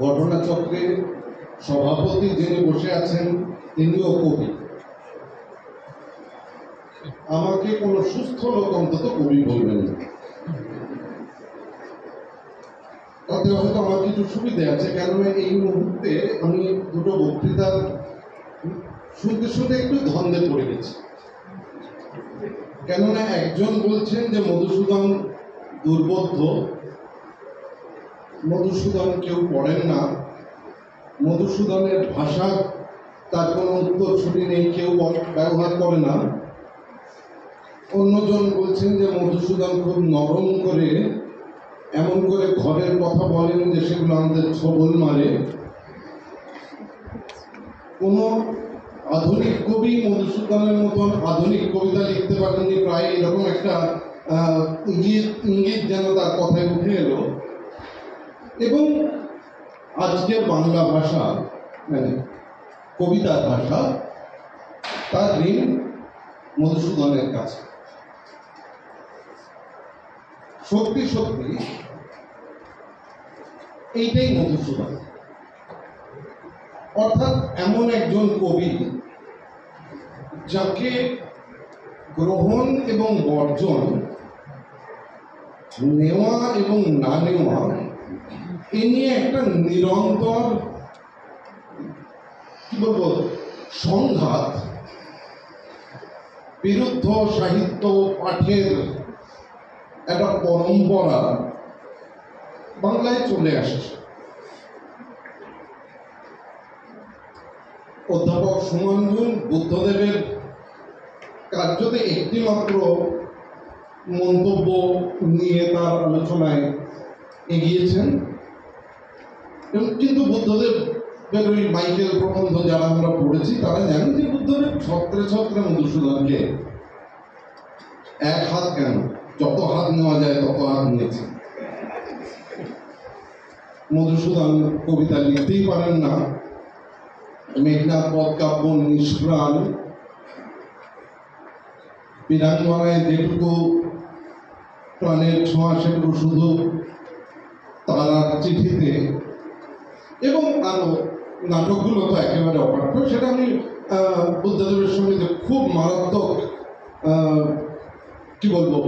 ঘটনাচক্রে সভাপতি যিনি বসে আছেন তিনিও কবি। আমাকে কোনো সুস্থ লোক অন্তত কবি বলবেন না, তাতে হয়তো আমার কিছু সুবিধা আছে। কেননা এই মুহূর্তে আমি দুটো বক্তৃতা শুনতে শুনতে একটু ধন্দে পড়ে গেছি। কেননা একজন বলছেন যে মধুসূদন দুর্বোধ্য, মধুসূদন কেউ পড়েন না, মধুসূদনের ভাষা তার কোনো উত্তরসূরি নেই, কেউ ব্যবহার করে না। অন্যজন বলছেন যে মধুসূদন খুব নরম করে এমন করে ঘরের কথা বলেন যে সেগুলো আমাদের ছবল মারে। কোন আধুনিক কবি মধুসূদনের মতন আধুনিক কবিতা লিখতে পারেননি, প্রায় এরকম একটা ইঙ্গিত যেন তার কথায় উঠে এলো। এবং আজকের বাংলা ভাষা মানে কবিতার ভাষা, তার ঋণ মধুসূদনের কাছে। সত্যি সত্যি এইটাই মধুসূদন, অর্থাৎ এমন একজন কবি যাকে গ্রহণ এবং বর্জন, নেওয়া এবং না নেওয়া, এ নিয়ে একটা নিরন্তর কি বলবো সংঘাত, বিরুদ্ধ সাহিত্য পাঠের একটা পরম্পরা বাংলায় চলে আসছে। অধ্যাপক সুমঞ্জুন বুদ্ধদেবের কার্যতে একটি মাত্র মন্তব্য নিয়ে তার আলোচনায় এগিয়েছেন, কিন্তু বুদ্ধদেবের ওই মাইকেল প্রবন্ধ যারা আমরা পড়েছি তারা জানেন যে বুদ্ধদেব ছত্রে ছত্রে মধুসূদনকে এক হাত কেন, যত হাত নেওয়া যায় তত হাত নিয়েছে। মধুসূদন কবিতা লিখতেই পারেন না, মেঘনাদ বধ কাব্য নিষ্প্রাণ, বীরাঙ্গনায় যেটুকু প্রাণের ছোঁয়া সেটুকু শুধু তারার চিঠিতে, এবং আরো নাটকগুলো তো একেবারে অপাঠ্য। সেটা আমি বুদ্ধদেবের সঙ্গে খুব মারাত্মক কি বলবো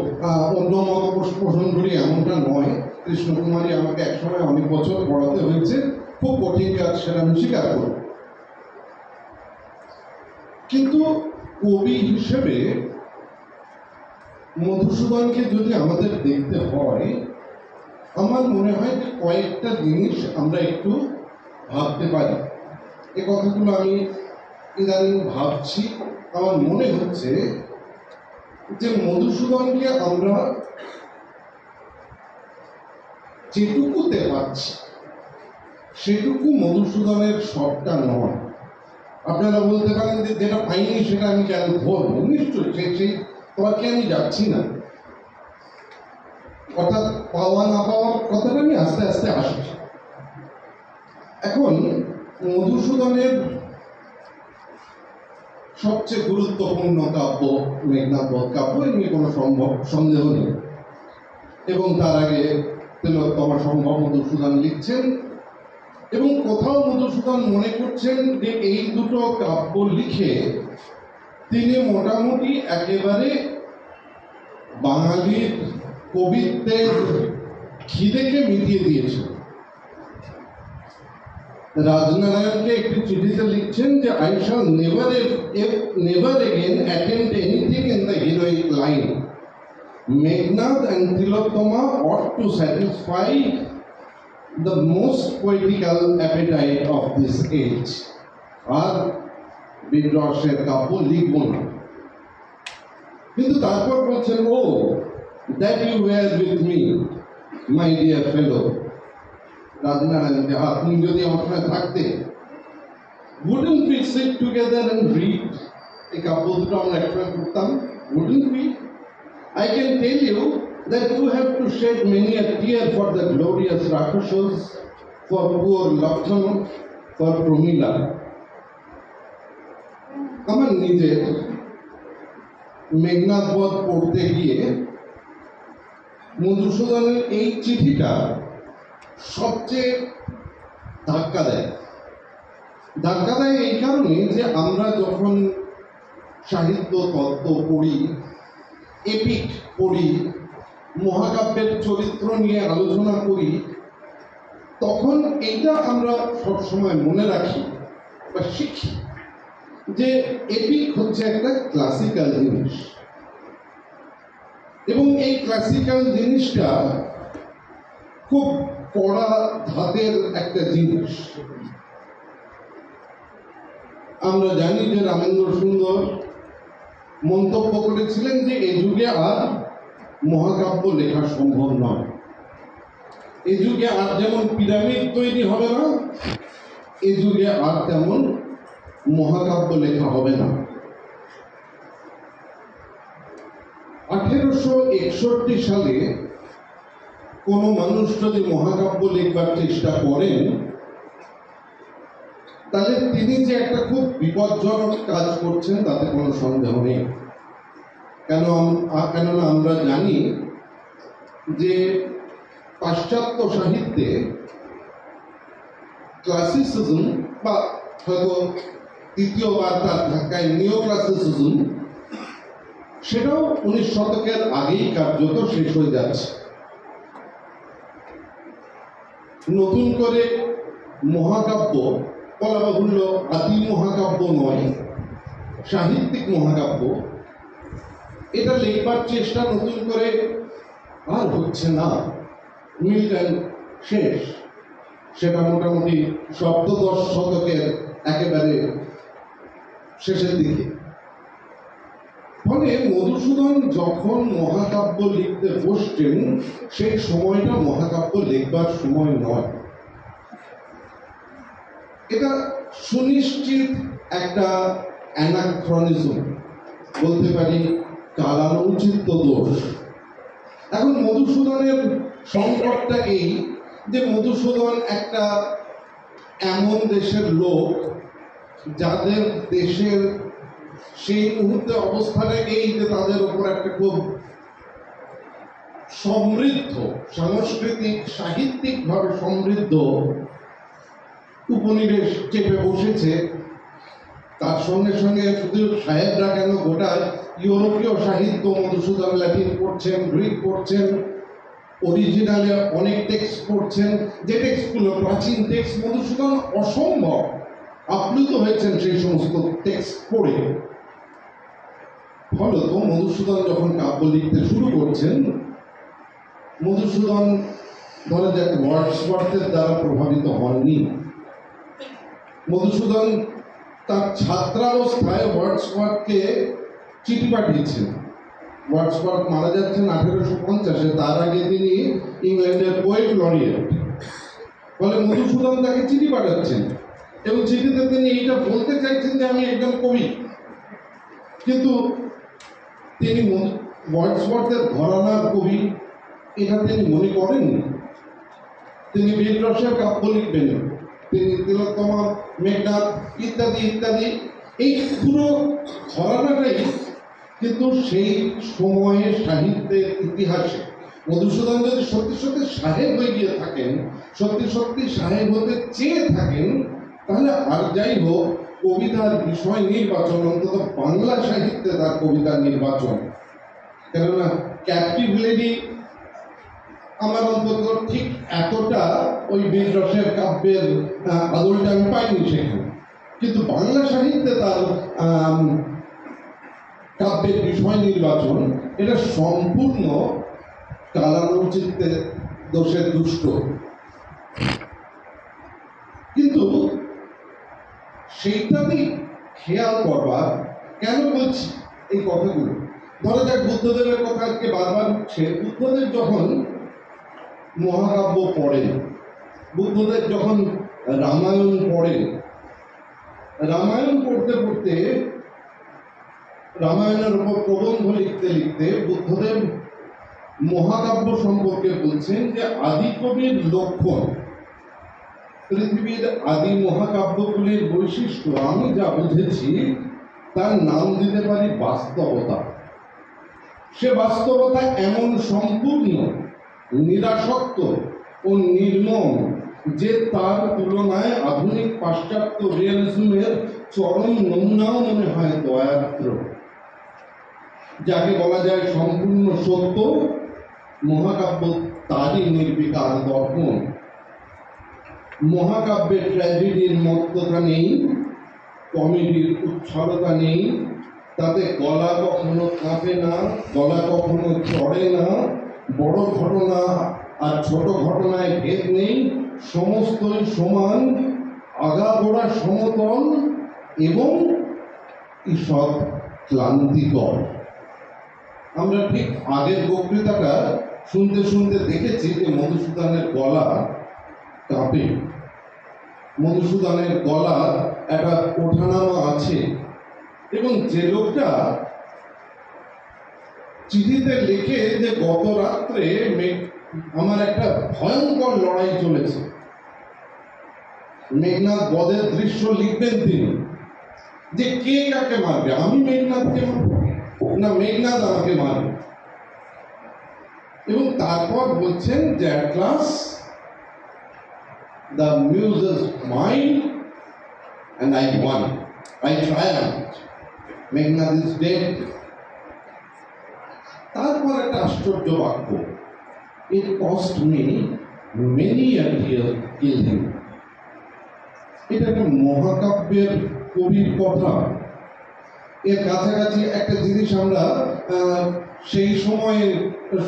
অন্য মত পোষণ করি এমনটা নয়। কৃষ্ণকুমারী আমাকে একসময় অনেক বছর পড়াতে হয়েছে, খুব কঠিন কাজ, সেটা আমি স্বীকার করব। কিন্তু কবি হিসেবে মধুসূদনকে যদি আমাদের দেখতে হয়, আমার মনে হয় যে কয়েকটা জিনিস আমরা একটু ভাবতে পারি। এ কথাগুলো আমি ইদানিং ভাবছি। আমার মনে হচ্ছে যে মধুসূদনকে আমরা যেটুকুতে পাচ্ছি সেটুকু মধুসূদনের সবটা নয়। আপনারা বলতে পারেন যে যেটা পাইনি সেটা আমি কেন ধরবো, নিশ্চয়ই সেই তোমাকে আমি যাচ্ছি না। অর্থাৎ পাওয়া না পাওয়ার কথাটা আমি আস্তে আস্তে আসছি। এখন মধুসূদনের সবচেয়ে গুরুত্বপূর্ণ কাব্য মেঘনাদ বধ কাব্য, এ নিয়ে কোনো সন্দেহ নেই। এবং তার আগে তিলোত্তমা সম্ভব মধুসূদন লিখছেন, এবং কোথাও মধুসূদন মনে করছেন যে এই দুটো কাব্য লিখে তিনি মোটামুটি একেবারে বাঙালির কবিত্বের খিদেকে মিটিয়ে দিয়েছেন। রাজনারায়ণকে একটি চিঠিতে লিখছেন যে I shall never again attempt anything in the heroic line. Meghnad and Tilottama ought to satisfy the most poetical appetite of this age. আর বিদ্রোহের কাব্য লিখব না। কিন্তু তারপর বলছেন, ও that you were with me my dear fellow. Rajnarayan, আপনি যদি আমার সঙ্গে থাকতে, wouldn't we sit together and read? এই কাব্য দুটো আমরা একসঙ্গে পড়তাম, wouldn't we? I can tell you that you have to shed many a tear for the glorious Rakshas, for poor Lakshman, for Promila. আমার নিজের মেঘনাদ বধ পড়তে গিয়ে মধুসূদনের এই চিঠিটা সবচেয়ে ধাক্কা দেয়। ধাক্কা দেয় এই কারণে যে আমরা যখন সাহিত্য তত্ত্ব পড়ি, এপিক পড়ি, মহাকাব্যের চরিত্র নিয়ে আলোচনা করি, তখন এইটা আমরা সবসময় মনে রাখি বা শিখি যে এপিক হচ্ছে একটা ক্লাসিক্যাল জিনিস, এবং এই ক্লাসিক্যাল জিনিসটা খুব কড়া ধাতের একটা জিনিস। আমরা জানি যে রামেন্দ্র সুন্দর মন্তব্য করেছিলেন যে এই যুগে আর মহাকাব্য লেখা সম্ভব নয়। এই যুগে আর যেমন পিরামিড তৈরি হবে না, এই যুগে আর তেমন মহাকাব্য লেখা হবে না। 1861 সালে কোনো মানুষ যদি মহাকাব্য লিখবার চেষ্টা করেন, তাহলে তিনি যে একটা খুব বিপজ্জনক কাজ করছেন তাতে কোনো সন্দেহ নেই। কেননা আমরা জানি যে পাশ্চাত্য সাহিত্যে ক্লাসিসিজম বা হয়তো দ্বিতীয়বার তার ধাক্কায় নিও ক্লাসিসিজম, সেটাও 19 শতকের আগেই কার্যত শেষ হয়ে যাচ্ছে। নতুন করে মহাকাব্য বলা বাহুল্য, আদি মহাকাব্য নয়, সাহিত্যিক মহাকাব্য, এটা লেখবার চেষ্টা নতুন করে আর হচ্ছে না। মিল্টন শেষ, সেটা মোটামুটি সপ্তদশ শতকের একেবারে শেষের দিকে। ফলে মধুসূদন যখন মহাকাব্য লিখতে বসছেন, সেই সময়টা মহাকাব্য লিখবার সময় নয়। এটা সুনিশ্চিত একটা অ্যানাক্রনিজম, বলতে পারি কালানুচিত দোষ। এখন মধুসূদনের সংকটটা এই যে মধুসূদন একটা এমন দেশের লোক যাদের দেশের সেই মুহূর্তে অবস্থাটা এই যে তাদের উপর একটা খুব সমৃদ্ধ, সাংস্কৃতিক সাহিত্যিকভাবে সমৃদ্ধ উপনিবেশ চেপে বসেছে। তার সঙ্গে সঙ্গে শুধু সাহেবরা কেন, গোটা ইউরোপীয় সাহিত্য, মধুসূদন ল্যাটিন পড়ছেন, গ্রিক পড়ছেন, অরিজিনালে অনেক টেক্সট পড়ছেন, যে টেক্সটগুলো প্রাচীন টেক্সট, মধুসূদন অসম্ভব আপ্লুত হয়েছেন সেই সমস্ত টেক্সট পড়ে। ফলত মধুসূদন যখন কাব্য লিখতে শুরু করছেন, মধুসূদন ধরে যাক ওয়ার্ডসওয়ার্থের দ্বারা প্রভাবিত হননি। মধুসূদন তার ছাত্রাবস্থায় ওয়ার্ডসওয়ার্থকে চিঠি পাঠিয়েছেন। ওয়ার্ডসওয়ার্থ মারা যাচ্ছেন 1850-এ, তার আগে তিনি ইংল্যান্ডের পোয়েট লরিয়েট। ফলে মধুসূদন তাকে চিঠি পাঠাচ্ছেন এবং চিঠিতে তিনি এইটা বলতে চাইছেন যে আমি একজন কবি, কিন্তু তিনি ওয়ার্ডসওয়ার্থের ঘরানার কবি এটা তিনি মনে করেননি। তিনি বীররসের কাব্য লিখবেন, তিনি তিলোত্তমা, মেঘনাদ ইত্যাদি ইত্যাদি, এই পুরো ঘরানাটাই কিন্তু সেই সময়ে সাহিত্যের ইতিহাসে মধুসূদন যদি সত্যি সত্যি সাহেব হয়ে গিয়ে থাকেন, সত্যি সত্যি সাহেব হতে চেয়ে থাকেন, তাহলে আর যাই হোক কবিতার বিষয় নির্বাচন, অন্তত বাংলা সাহিত্যে তার কবিতার নির্বাচন, কেননা ক্যাপটিভ লেডি আমার অন্তত ঠিক এতটা ওই বীররসের কাব্যের আদলটা আমি পাইনি সেখানে, কিন্তু বাংলা সাহিত্যে তার কাব্যের বিষয় নির্বাচন এটা সম্পূর্ণ কালানুচিত্তের দোষের দুষ্ট। কিন্তু সেইটাতেই খেয়াল করবার, কেন বলছি এই কথাগুলো, ধরা যাক বুদ্ধদেবের কথা আজকে বারবার উঠছে। বুদ্ধদেব যখন মহাকাব্য পড়েন, বুদ্ধদেব যখন রামায়ণ পড়েন, রামায়ণ পড়তে পড়তে, রামায়ণের উপর প্রবন্ধ লিখতে লিখতে বুদ্ধদেব মহাকাব্য সম্পর্কে বলছেন যে আদি কবির লক্ষণ, পৃথিবীর আদি মহাকাব্যগুলির বৈশিষ্ট্য আমি যা বুঝেছি তার নাম দিতে পারি বাস্তবতা। সে বাস্তবতা এমন সম্পূর্ণ নিরাসক্ত ও নির্মম যে তার তুলনায় আধুনিক পাশ্চাত্য রিয়েলিজমের চরম নমুনাও মনে হয় দয়াদ্র। যাকে বলা যায় সম্পূর্ণ সত্য, মহাকাব্য তারই নির্বিকার দর্পণ। মহাকাব্যের ট্র্যাজেডির মত্ততা নেই, কমেডির উচ্ছলতা নেই, তাতে গলা কখনো কাঁপে না, গলা কখনো চড়ে না, বড় ঘটনা আর ছোট ঘটনায় ভেদ নেই, সমস্তই সমান, আগাগোড়া সমতল এবং ঈষৎ ক্লান্তিকর। আমরা ঠিক আগের বক্তৃতাটা শুনতে শুনতে দেখেছি যে মধুসূদনের গলা কাঁপে, মধুসূদনের গলার একটা ওঠানামা আছে। এবং যে লোকটা চিঠিতে লিখে যে গত রাত্রে আমার একটা ভয়ঙ্কর লড়াই চলেছে, মেঘনাদ বধের দৃশ্য লিখবেন তিনি, যে কে কাকে মারবে, আমি মেঘনাদকে মারব না মেঘনাদ আমাকে মারবে। এবং তারপর বলছেন যে at last the muse is mine and I won, I triumphed, Meghnad is dead। তারপর একটা আশ্চর্য বাক্য, it cost me many a tear to kill him। এটা একটা মহাকাব্যের কবির কথা। এর কাছাকাছি একটা জিনিস আমরা সেই সময়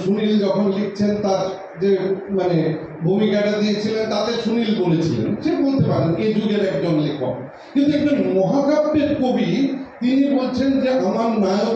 সুনীল যখন লিখছেন তার যে মানে ভূমিকাটা দিয়েছিলেন তাতে সুনীল বলেছিলেন, সে বলতে পারেন এই যুগের একজন লেখক, কিন্তু একজন মহাকাব্যের কবি তিনি বলছেন যে আমার নায়ক